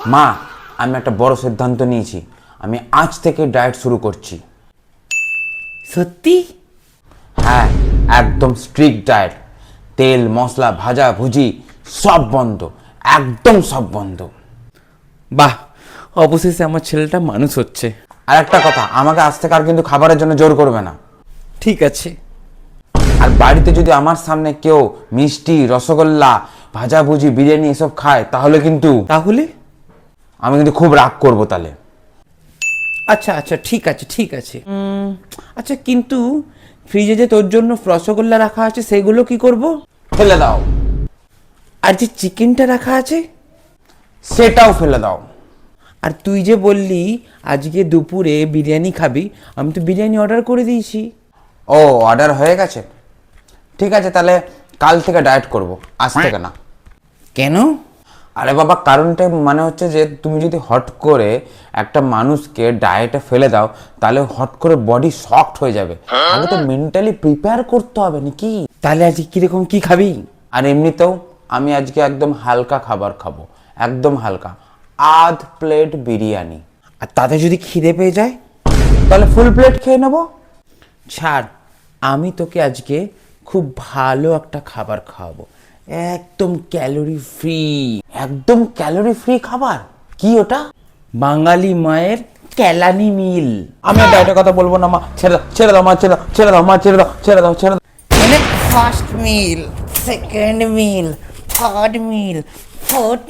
মা, আমি একটা বড় সিদ্ধান্ত নিয়েছি। আমি আজ থেকে ডায়েট শুরু করছি। সত্যি? হ্যাঁ, একদম স্ট্রিক্ট ডায়েট। তেল মশলা ভাজা ভুজি সব বন্ধ, একদম সব বন্ধ। বাহ, অবশেষে আমার ছেলেটা মানুষ হচ্ছে। আর একটা কথা, আমাকে আজ থেকে আর কিন্তু খাবারের জন্য জোর করবে না। ঠিক আছে। আর বাড়িতে যদি আমার সামনে কেউ মিষ্টি রসগোল্লা ভাজাভুজি বিরিয়ানি এসব খায় তাহলে কিন্তু তাহলে? আমি কিন্তু খুব রাগ করবো তাহলে। আচ্ছা আচ্ছা, ঠিক আছে ঠিক আছে। আচ্ছা, কিন্তু ফ্রিজে যে তোর জন্য রসগোল্লা রাখা আছে সেগুলো কি করব? ফেলে দাও। আর যে চিকেনটা রাখা আছে? সেটাও ফেলে দাও। আর তুই যে বললি আজকে দুপুরে বিরিয়ানি খাবি, আমি তো বিরিয়ানি অর্ডার করে দিয়েছি। ও, অর্ডার হয়ে গেছে। ঠিক আছে, তাহলে কাল থেকে ডায়েট করব, আজ থেকে না। কেন? আরে বাবা, কারণটা মানে হচ্ছে যে তুমি যদি হট করে একটা মানুষকে ডায়েটে ফেলে দাও তাহলে হট করে বডি শকড হয়ে যাবে। আগে তো মেন্টালি প্রিপেয়ার করতে হবে নাকি। তাহলে আজকে কিরকম কি খাবি? আর এমনিতেও আমি আজকে একদম হালকা খাবার খাবো, একদম হালকা, আধ প্লেট বিরিয়ানি। আর তাতে যদি খিদে পেয়ে যায়? তাহলে ফুল প্লেট খেয়ে নেবো। ছাড়, আমি তোকে আজকে খুব ভালো একটা খাবার খাওয়াবো, একদম ক্যালোরি ফ্রি। একদম ক্যালোরি ফ্রি খাবার? কি ওটা? বাঙালি মায়ের ক্যালানি মিল। আমি আর ডায়েটের কথা বলবো না মা, ছেড়ে দাও ছেড়ে দাও মা, ছেড়ে দাও ছেড়ে দাও মা, ছেড়ে দাও ছেড়ে দাও ছেড়ে দাও। মানে ফার্স্ট মিল, সেকেন্ড মিল, থার্ড মিল, ফোর্থ